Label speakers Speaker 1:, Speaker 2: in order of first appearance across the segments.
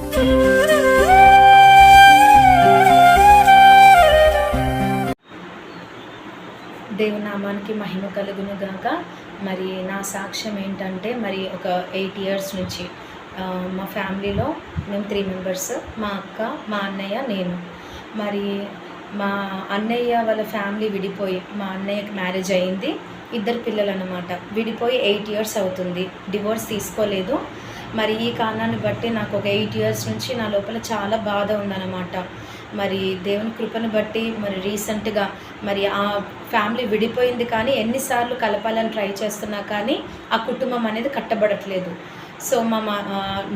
Speaker 1: దేవుని నామానికి మహిమ కలుగును గాక. మరి నా సాక్ష్యం ఏంటంటే, మరి ఒక 8 ఇయర్స్ నుంచి మా ఫ్యామిలీలో మేము 3 మెంబర్స్, మా అక్క, మా అన్నయ్య, నేను. మరి మా అన్నయ్య వాళ్ళ ఫ్యామిలీ విడిపోయి, మా అన్నయ్యకి మ్యారేజ్ అయింది, 2 పిల్లలు అన్నమాట. విడిపోయి 8 ఇయర్స్ అవుతుంది, డివోర్స్ తీసుకోలేదు. మరి ఈ కారణాన్ని బట్టి నాకు ఒక 8 ఇయర్స్ నుంచి నా లోపల చాలా బాధ ఉందన్నమాట. మరి దేవుని కృపను బట్టి మరి రీసెంట్గా మరి ఆ ఫ్యామిలీ విడిపోయింది, కానీ ఎన్నిసార్లు కలపాలని ట్రై చేస్తున్నా కానీ ఆ కుటుంబం అనేది కట్టబడట్లేదు. సో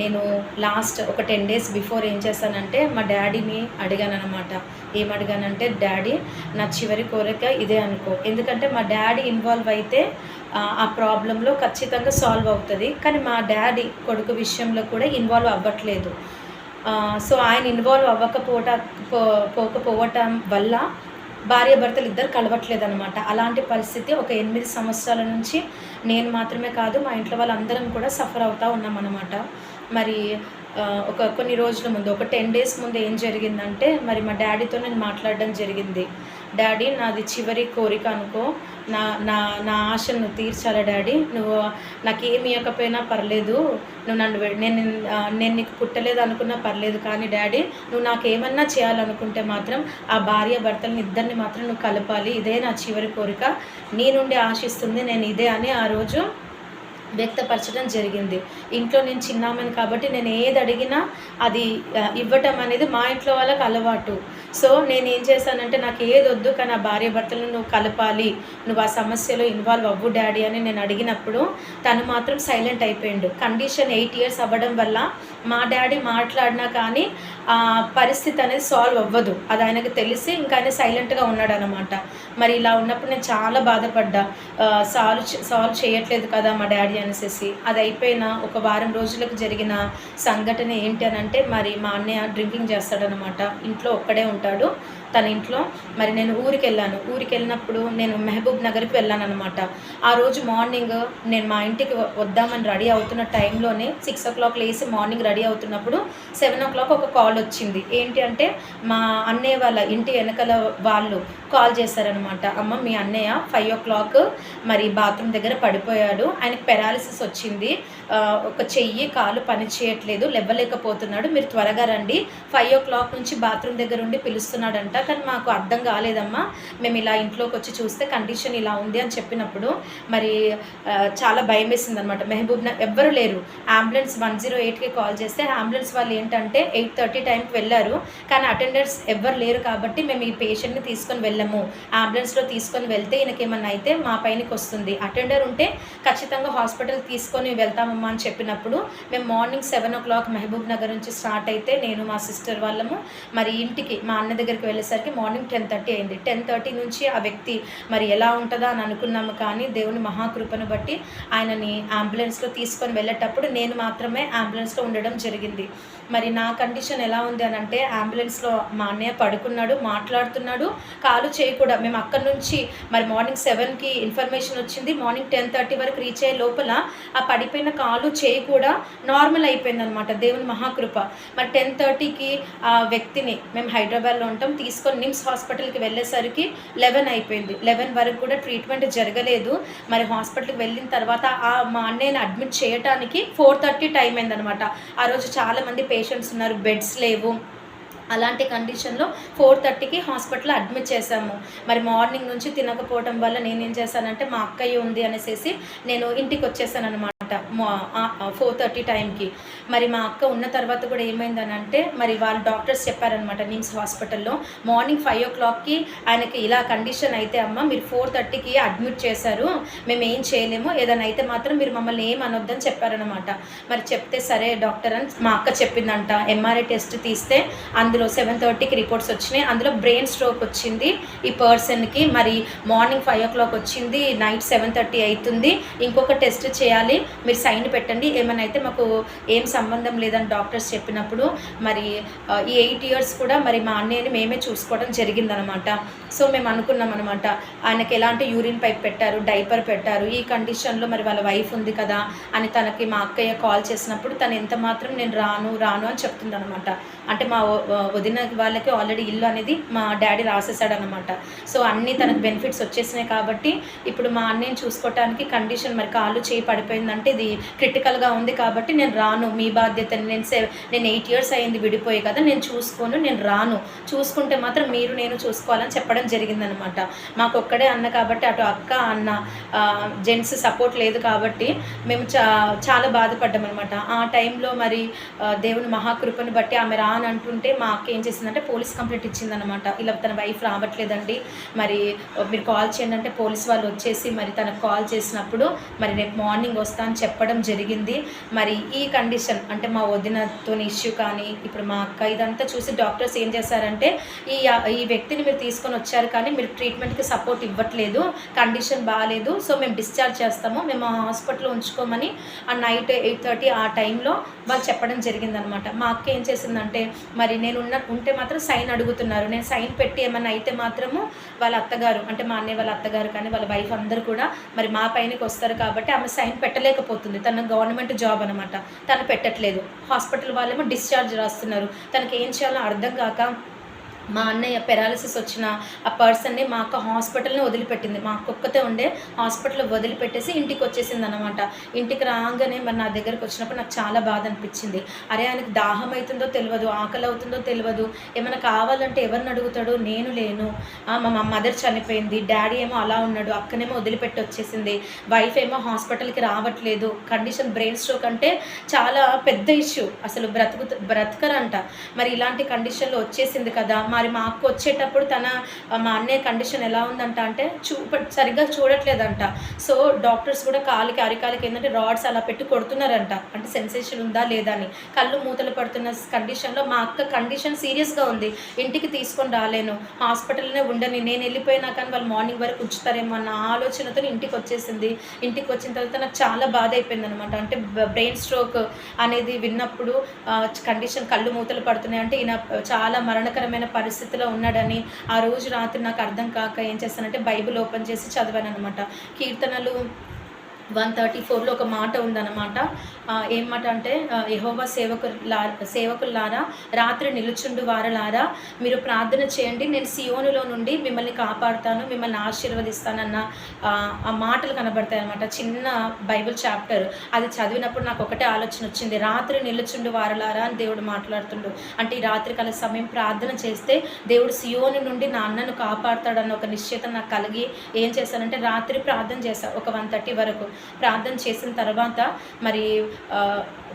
Speaker 1: నేను లాస్ట్ ఒక 10 డేస్ బిఫోర్ ఏం చేశానంటే, మా డాడీని అడిగాను అనమాట. ఏమడిగానంటే, డాడీ నా చివరి కోరిక ఇదే అనుకో, ఎందుకంటే మా డాడీ ఇన్వాల్వ్ అయితే ఆ ప్రాబ్లంలో ఖచ్చితంగా సాల్వ్ అవుతుంది, కానీ మా డాడీ కొడుకు విషయంలో కూడా ఇన్వాల్వ్ అవ్వట్లేదు. సో ఆయన ఇన్వాల్వ్ పోకపోవటం వల్ల భార్యాభర్తలు ఇద్దరు కలవట్లేదు అనమాట. అలాంటి పరిస్థితి ఒక 8 సంవత్సరాల నుంచి నేను మాత్రమే కాదు, మా ఇంట్లో వాళ్ళందరం కూడా సఫర్ అవుతూ ఉన్నామన్నమాట. మరి కొన్ని రోజుల ముందు, ఒక 10 డేస్ ముందు ఏం జరిగిందంటే, మరి మా డాడీతో నేను మాట్లాడడం జరిగింది. డాడీ, నాది చివరి కోరిక అనుకో, నా నా నా ఆశను నువ్వు తీర్చాలా డాడీ. నువ్వు నాకేమి ఇవ్వకపోయినా పర్లేదు, నువ్వు నేను నీకు పుట్టలేదు అనుకున్నా పర్లేదు, కానీ డాడీ నువ్వు నాకేమన్నా చేయాలనుకుంటే మాత్రం ఆ భార్య భర్తలను ఇద్దరిని మాత్రం నువ్వు కలపాలి, ఇదే నా చివరి కోరిక, నీ నుండి ఆశిస్తుంది నేను ఇదే అని ఆ రోజు వ్యక్తపరచడం జరిగింది. ఇంట్లో నేను చిన్నామని కాబట్టి నేను ఏది అడిగినా అది ఇవ్వటం అనేది మా ఇంట్లో వాళ్ళకి అలవాటు. సో నేను ఏం చేశానంటే, నాకు ఏది వద్దు కానీ ఆ భార్య భర్తలను నువ్వు కలపాలి, నువ్వు ఆ సమస్యలో ఇన్వాల్వ్ అవ్వు డాడీ అని నేను అడిగినప్పుడు తను మాత్రం సైలెంట్ అయిపోయిండు. కండిషన్ 8 ఇయర్స్ అవ్వడం వల్ల మా డాడీ మాట్లాడినా కానీ ఆ పరిస్థితి అనేది సాల్వ్ అవ్వదు, అది ఆయనకు తెలిసి ఇంకా ఆయన సైలెంట్గా ఉన్నాడు అనమాట. మరి ఇలా ఉన్నప్పుడు నేను చాలా బాధపడ్డా, సాల్వ్ చేయట్లేదు కదా మా డాడీ అనేసి. అది అయిపోయిన ఒక వారం రోజులకు జరిగిన సంఘటన ఏంటి అని అంటే, మరి మా అన్నయ్య డ్రింకింగ్ చేస్తాడనమాట, ఇంట్లో ఒక్కడే ఉంటాడు తన ఇంట్లో. మరి నేను ఊరికి వెళ్ళినప్పుడు నేను మహబూబ్ నగర్కి వెళ్ళాను అనమాట. ఆ రోజు మార్నింగ్ నేను మా ఇంటికి వద్దామని రెడీ అవుతున్న టైంలోనే 6 o'clock లేసి మార్నింగ్ రెడీ అవుతున్నప్పుడు 7 o'clock ఒక కాల్ వచ్చింది. ఏంటి అంటే, మా అన్నయ్య వాళ్ళ ఇంటి వెనకాల వాళ్ళు కాల్ చేశారనమాట. అమ్మ, మీ అన్నయ్య 5 o'clock మరి బాత్రూమ్ దగ్గర పడిపోయాడు, ఆయనకి పెరాలిసిస్ వచ్చింది, ఒక చెయ్యి కాలు పని చేయట్లేదు, లేవలేకపోతున్నాడు, మీరు త్వరగా రండి, 5 o'clock నుంచి బాత్రూమ్ దగ్గర ఉండి పిలుస్తున్నాడంట. కానీ మాకు అర్థం కాలేదమ్మా, మేము ఇలా ఇంట్లోకి వచ్చి చూస్తే కండిషన్ ఇలా ఉంది అని చెప్పినప్పుడు మరి చాలా భయం వేసింది అనమాట. మహబూబ్ నగర్ ఎవ్వరు లేరు, అంబులెన్స్ 108కి కాల్ చేస్తే అంబులెన్స్ వాళ్ళు ఏంటంటే 8:30 టైంకి వెళ్ళారు, కానీ అటెండర్స్ ఎవ్వరు లేరు కాబట్టి మేము ఈ పేషెంట్ని తీసుకొని వెళ్ళము, అంబులెన్స్లో తీసుకొని వెళ్తే ఈయనకేమన్నా అయితే మా పైనకి వస్తుంది, అటెండర్ ఉంటే ఖచ్చితంగా హాస్పిటల్ తీసుకొని వెళ్తామమ్మా అని చెప్పినప్పుడు మేము మార్నింగ్ 7 o'clock మహబూబ్ నగర్ నుంచి స్టార్ట్ అయితే నేను మా సిస్టర్ వాళ్ళము మరి ఇంటికి మా అన్న దగ్గరికి వెళ్ళేసరికి మార్నింగ్ 10:30 అయింది. 10:30 నుంచి ఆ వ్యక్తి మరి ఎలా ఉంటుందా అని అనుకున్నాము, కానీ దేవుని మహాకృపను బట్టి ఆయనని అంబులెన్స్లో తీసుకొని వెళ్ళేటప్పుడు నేను మాత్రమే అంబులెన్స్లో ఉండడం జరిగింది. మరి నా కండిషన్ ఎలా ఉంది అని అంటే, అంబులెన్స్లో మా అన్నయ్య పడుకున్నాడు, మాట్లాడుతున్నాడు, కాలు చేయి కూడా. మేము అక్కడి నుంచి మరి మార్నింగ్ 7కి ఇన్ఫర్మేషన్ వచ్చింది, మార్నింగ్ 10:30 వరకు రీచ్ అయ్యే లోపల ఆ పడిపోయిన కాలు చేయి కూడా నార్మల్ అయిపోయింది అనమాట, దేవుని మహాకృప. మరి 10:30కి ఆ వ్యక్తిని, మేము హైదరాబాద్లో ఉంటాం, తీసుకొని నిమ్స్ హాస్పిటల్కి వెళ్ళేసరికి 11 అయిపోయింది. 11 వరకు కూడా ట్రీట్మెంట్ జరగలేదు. మరి హాస్పిటల్కి వెళ్ళిన తర్వాత మా అన్నయ్యని అడ్మిట్ చేయడానికి 4:30 టైం అయిందనమాట. ఆ రోజు చాలామంది పేషెంట్స్ ఉన్నారు, బెడ్స్ లేవు. అలాంటి కండిషన్లో 4:30కి హాస్పిటల్లో అడ్మిట్ చేశాము. మరి మార్నింగ్ నుంచి తినకపోవడం వల్ల నేనేం చేశానంటే, మా అక్కయ్య ఉంది అనేసి నేను ఇంటికి వచ్చేసాను అనమాట 4:30 టైంకి. మరి మా అక్క ఉన్న తర్వాత కూడా ఏమైందని అంటే, మరి వాళ్ళు డాక్టర్స్ చెప్పారనమాట నిమ్స్ హాస్పిటల్లో, మార్నింగ్ 5 o'clockకి ఆయనకి ఇలా కండిషన్ అయితే అమ్మ మీరు 4:30కి అడ్మిట్ చేశారు, మేము ఏం చేయలేము, ఏదైనా అయితే మాత్రం మీరు మమ్మల్ని ఏం అనొద్దని చెప్పారనమాట. మరి చెప్తే సరే డాక్టర్ అని మా అక్క చెప్పిందంట. ఎంఆర్ఐ టెస్ట్ తీస్తే అందులో 7:30కి రిపోర్ట్స్ వచ్చినాయి, అందులో బ్రెయిన్ స్ట్రోక్ వచ్చింది ఈ పర్సన్కి. మరి మార్నింగ్ 5 o'clock వచ్చింది, నైట్ 7:30 అవుతుంది, ఇంకొక టెస్ట్ చేయాలి, మీరు సైన్ పెట్టండి, ఏమైనా అయితే మాకు ఏం సంబంధం లేదని డాక్టర్స్ చెప్పినప్పుడు మరి ఈ 8 ఇయర్స్ కూడా మరి మా అన్నయ్యని మేమే చూసుకోవడం జరిగిందనమాట. సో మేము అనుకున్నాం అనమాట, ఆయనకి ఎలాంటి యూరిన్ పైప్ పెట్టారు, డైపర్ పెట్టారు, ఈ కండిషన్లో మరి వాళ్ళ వైఫ్ ఉంది కదా అని తనకి మా అక్కయ్య కాల్ చేసినప్పుడు తను ఎంత మాత్రం నేను రాను రాను అని చెప్తుందనమాట. అంటే మా వదిన వాళ్ళకి ఆల్రెడీ ఇల్లు అనేది మా డాడీ రాసేసాడనమాట. సో అన్నీ తనకు బెనిఫిట్స్ వచ్చేసినాయి కాబట్టి ఇప్పుడు మా అన్నయ్యని చూసుకోవటానికి కండిషన్ మరి కాళ్ళు చేయి పడిపోయిందంటే ఇది క్రిటికల్గా ఉంది కాబట్టి నేను రాను, మీ బాధ్యతని నేను 8 ఇయర్స్ అయింది విడిపోయి కదా, నేను చూసుకోను, నేను రాను, చూసుకుంటే మాత్రం మీరు నేను చూసుకోవాలని చెప్పడం జరిగిందనమాట. మాకు ఒక్కడే అన్న కాబట్టి అటు అక్క అన్న జెంట్స్ సపోర్ట్ లేదు కాబట్టి మేము చాలా బాధపడ్డాం అనమాట. ఆ టైంలో మరి దేవుని మహాకృపను బట్టి ఆమె అని అంటుంటే మా అక్క ఏం చేసిందంటే పోలీస్ కంప్లైంట్ ఇచ్చిందనమాట. ఇలా తన వైఫ్ రావట్లేదండి, మరి మీరు కాల్ చేయండి అంటే పోలీస్ వాళ్ళు వచ్చేసి మరి తనకు కాల్ చేసినప్పుడు మరి రేపు మార్నింగ్ వస్తా అని చెప్పడం జరిగింది. మరి ఈ కండిషన్ అంటే మా వదినతో ఇష్యూ కానీ ఇప్పుడు మా అక్క ఇదంతా చూసి డాక్టర్స్ ఏం చేశారంటే ఈ వ్యక్తిని మీరు తీసుకొని వచ్చారు కానీ మీరు ట్రీట్మెంట్కి సపోర్ట్ ఇవ్వట్లేదు, కండిషన్ బాగాలేదు, సో మేము డిశ్చార్జ్ చేస్తాము, మేము హాస్పిటల్లో ఉంచుకోమని ఆ నైట్ 8:30 ఆ టైంలో వాళ్ళు చెప్పడం జరిగిందనమాట. మా అక్క ఏం చేసిందంటే మరి నేను ఉంటే మాత్రం సైన్ అడుగుతున్నారు, నేను సైన్ పెట్టి ఏమన్నా అయితే మాత్రము వాళ్ళ అత్తగారు అంటే మా అన్నయ్య వాళ్ళ అత్తగారు కానీ వాళ్ళ వైఫ్ అందరూ కూడా మరి మా పైనకి వస్తారు కాబట్టి ఆమె సైన్ పెట్టలేకపోతుంది. తన గవర్నమెంట్ జాబ్ అనమాట, తను పెట్టట్లేదు. హాస్పిటల్ వాళ్ళేమో డిశ్చార్జ్ రాస్తున్నారు. తనకి ఏం చేయాలో అర్థం కాక మా అన్నయ్య పెరాలిసిస్ వచ్చిన ఆ పర్సన్ని మా అక్క హాస్పిటల్ని వదిలిపెట్టింది. మా అక్క ఒక్కతే ఉండే హాస్పిటల్లో వదిలిపెట్టేసి ఇంటికి వచ్చేసింది అనమాట. ఇంటికి రాగానే మరి నా దగ్గరకు వచ్చినప్పుడు నాకు చాలా బాధ అనిపించింది. అరే ఆయనకు దాహం అవుతుందో తెలియదు, ఆకలి అవుతుందో తెలియదు, ఏమైనా కావాలంటే ఎవరిని అడుగుతాడు, నేను లేను, మా మదర్ చనిపోయింది, డాడీ ఏమో అలా ఉన్నాడు, అక్కనేమో వదిలిపెట్టి వచ్చేసింది, వైఫ్ ఏమో హాస్పిటల్కి రావట్లేదు, కండిషన్ బ్రెయిన్ స్ట్రోక్ అంటే చాలా పెద్ద ఇష్యూ, అసలు బ్రతకరంట. మరి ఇలాంటి కండిషన్లో వచ్చేసింది కదా. మరి మా అక్క వచ్చేటప్పుడు మా అన్నయ్య కండిషన్ ఎలా ఉందంట అంటే సరిగ్గా చూడట్లేదంట. సో డాక్టర్స్ కూడా అరికాలికి ఏంటంటే రాడ్స్ అలా పెట్టి కొడుతున్నారంట, అంటే సెన్సేషన్ ఉందా లేదా అని. కళ్ళు మూతలు పడుతున్న కండిషన్లో మా అక్క కండిషన్ సీరియస్గా ఉంది, ఇంటికి తీసుకొని రాలేను, హాస్పిటల్లోనే ఉండని, నేను వెళ్ళిపోయినా కానీ వాళ్ళు మార్నింగ్ వరకు ఉంచుతారేమో అన్న ఆలోచనతో ఇంటికి వచ్చేసింది. ఇంటికి వచ్చిన తర్వాత నాకు చాలా బాధ అయిపోయింది అనమాట. అంటే బ్రెయిన్ స్ట్రోక్ అనేది విన్నప్పుడు కండిషన్ కళ్ళు మూతలు పడుతున్నాయి అంటే ఈయన చాలా మరణకరమైన పరిస్థితిలో ఉన్నాడని ఆ రోజు రాత్రి నాకు అర్థం కాక ఏం చేస్తానంటే బైబిల్ ఓపెన్ చేసి చదివాను అనమాట. కీర్తనలు 134లో ఒక మాట ఉందన్నమాట. ఏం మాట అంటే యెహోవా సేవకులారా రాత్రి నిలుచుండు వారలారా మీరు ప్రార్థన చేయండి, నేను సియోనులో నుండి మిమ్మల్ని కాపాడుతాను, మిమ్మల్ని ఆశీర్వదిస్తానన్న ఆ మాటలు కనబడతాయి అన్నమాట. చిన్న బైబిల్ చాప్టర్ అది చదివినప్పుడు నాకు ఒకటే ఆలోచన వచ్చింది, రాత్రి నిలుచుండు వారలారా అని దేవుడు మాట్లాడుతుండు. అంటే ఈ రాత్రికాల సమయం ప్రార్థన చేస్తే దేవుడు సియోను నుండి నా అన్నను కాపాడుతాడన్న ఒక నిశ్చయత నాకు కలిగి ఏం చేశానంటే రాత్రి ప్రార్థన చేశాను. ఒక 1:30 వరకు ప్రార్థన చేసిన తర్వాత మరి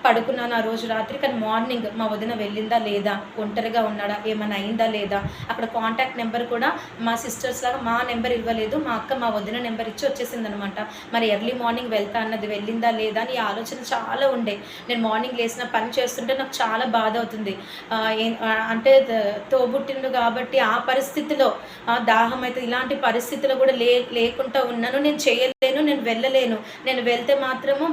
Speaker 1: పడుకున్నాను ఆ రోజు రాత్రి. కానీ మార్నింగ్ మా వదిన వెళ్ళిందా లేదా, ఒంటరిగా ఉన్నాడా, ఏమైనా అయిందా లేదా, అక్కడ కాంటాక్ట్ నెంబర్ కూడా మా సిస్టర్స్ లాగా మా నెంబర్ ఇవ్వలేదు, మా అక్క మా వదిన నెంబర్ ఇచ్చి వచ్చేసింది అనమాట. మరి ఎర్లీ మార్నింగ్ వెళ్తా అన్నది వెళ్ళిందా లేదా అని ఆలోచన చాలా ఉండే. నేను మార్నింగ్ లేసిన పని చేస్తుంటే నాకు చాలా బాధ అవుతుంది. అంటే తోబుట్టిండు కాబట్టి ఆ పరిస్థితిలో దాహం అయితే ఇలాంటి పరిస్థితిలో కూడా లేకుండా ఉన్నాను, నేను చేయలేను, నేను వెళ్ళలేను, నేను వెళ్తే మాత్రము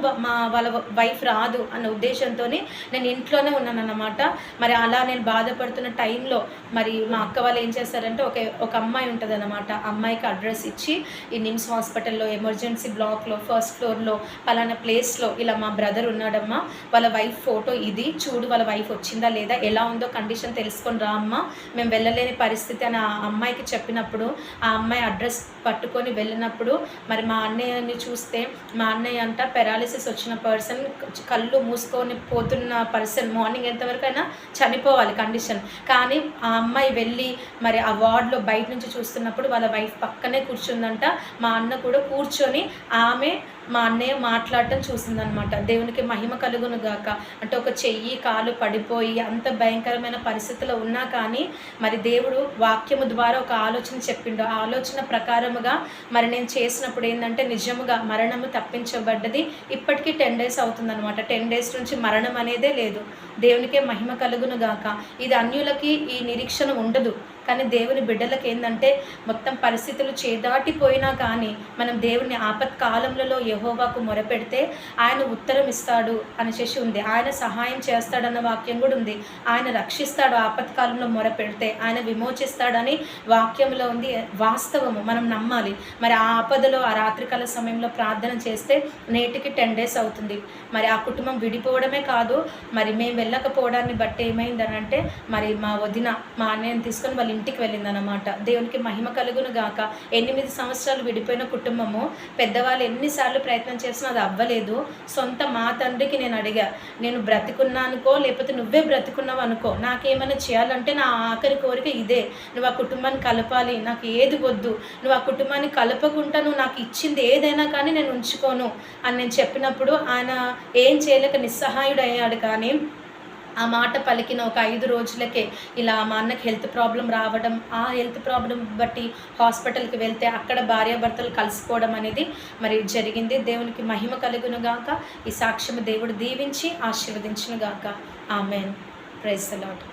Speaker 1: వాళ్ళ వైఫ్ రాదు అన్న ఉద్దేశంతో నేను ఇంట్లోనే ఉన్నాను అన్నమాట. మరి అలా నేను బాధపడుతున్న టైంలో మరి మా అక్క వాళ్ళు ఏం చేస్తారంటే ఒక అమ్మాయి ఉంటుంది అన్నమాట. అమ్మాయికి అడ్రస్ ఇచ్చి ఈ నిమ్స్ హాస్పిటల్లో ఎమర్జెన్సీ బ్లాక్లో ఫస్ట్ ఫ్లోర్లో పలానా ప్లేస్లో ఇలా మా బ్రదర్ ఉన్నాడమ్మా, వాళ్ళ వైఫ్ ఫోటో ఇది చూడు, వాళ్ళ వైఫ్ వచ్చిందా లేదా, ఎలా ఉందో కండిషన్ తెలుసుకొని రా అమ్మ, మేము వెళ్ళలేని పరిస్థితి అని ఆ అమ్మాయికి చెప్పినప్పుడు ఆ అమ్మాయి అడ్రస్ పట్టుకొని వెళ్ళినప్పుడు మరి మా అన్నయ్యని చూస్తే మా అన్నయ్య అంట పెరాలిసిస్ వచ్చిన పర్సన్, కళ్ళు మూసుకొని పోతున్న పర్సన్, మార్నింగ్ ఎంతవరకైనా చనిపోవాలి కండిషన్. కానీ ఆ అమ్మాయి వెళ్ళి మరి ఆ వార్డ్లో బయట నుంచి చూస్తున్నప్పుడు వాళ్ళ వైఫ్ పక్కనే కూర్చుందంట. మా అన్న కూడా కూర్చొని ఆమె మా అన్నయ్య మాట్లాడటం చూసిందనమాట. దేవునికి మహిమ కలుగును గాక. అంటే ఒక చెయ్యి కాలు పడిపోయి అంత భయంకరమైన పరిస్థితిలో ఉన్నా కానీ మరి దేవుడు వాక్యము ద్వారా ఒక ఆలోచన చెప్పిండు. ఆ ఆలోచన ప్రకారముగా మరి నేను చేసినప్పుడు ఏంటంటే నిజముగా మరణము తప్పించబడ్డది. ఇప్పటికీ 10 days అవుతుందన్నమాట. 10 days నుంచి మరణం అనేదే లేదు. దేవునికే మహిమ కలుగును గాక. ఇది అన్యులకి ఈ నిరీక్షణ ఉండదు, కానీ దేవుని బిడ్డలకు ఏంటంటే మొత్తం పరిస్థితులు చేదాటిపోయినా కానీ మనం దేవుని ఆపత్కాలములలో యెహోవాకు మొరపెడితే ఆయన ఉత్తరం ఇస్తాడు అనేసి ఉంది. ఆయన సహాయం చేస్తాడన్న వాక్యం కూడా ఉంది. ఆయన రక్షిస్తాడు ఆపత్కాలంలో మొరపెడితే, ఆయన విమోచిస్తాడని వాక్యంలో ఉంది. వాస్తవము, మనం నమ్మాలి. మరి ఆ ఆపదలో ఆ రాత్రికాల సమయంలో ప్రార్థన చేస్తే నేటికి 10 days అవుతుంది. మరి ఆ కుటుంబం విడిపోవడమే కాదు, మరి మేము వెళ్ళకపోవడాన్ని బట్టి ఏమైందనంటే మరి మా వదిన మా అన్నయ్యని తీసుకొని వాళ్ళ ఇంటికి వెళ్ళిందనమాట. దేవునికి మహిమ కలుగును గాక. 8 సంవత్సరాలు విడిపోయిన కుటుంబము, పెద్దవాళ్ళు ఎన్నిసార్లు ప్రయత్నం చేసినా అది అవ్వలేదు. సొంత మా తండ్రికి నేను అడిగా, నేను బ్రతికున్నా అనుకో లేకపోతే నువ్వే బ్రతికున్నావు అనుకో, నాకేమైనా చేయాలంటే నా ఆఖరి కోరిక ఇదే, నువ్వు ఆ కుటుంబాన్ని కలపాలి, నాకు ఏది వద్దు, నువ్వు ఆ కుటుంబాన్ని కలపకుండా నువ్వు నాకు ఇచ్చింది ఏదైనా కానీ నేను ఉంచుకోను అని నేను చెప్పినప్పుడు ఆయన ఏం చేయలేక నిస్సహాయుడు అయ్యాడు. కానీ ఆ మాట పలికిన ఒక 5 రోజులకే ఇలా మా అన్నకి హెల్త్ ప్రాబ్లం రావడం, ఆ హెల్త్ ప్రాబ్లం బట్టి హాస్పిటల్కి వెళ్తే అక్కడ భార్యాభర్తలు కలిసిపోవడం అనేది మరి జరిగింది. దేవునికి మహిమ కలుగును గాక. ఈ సాక్ష్యము దేవుడు దీవించి ఆశీర్వదించును గాక. ఆమేన్. Praise the lord.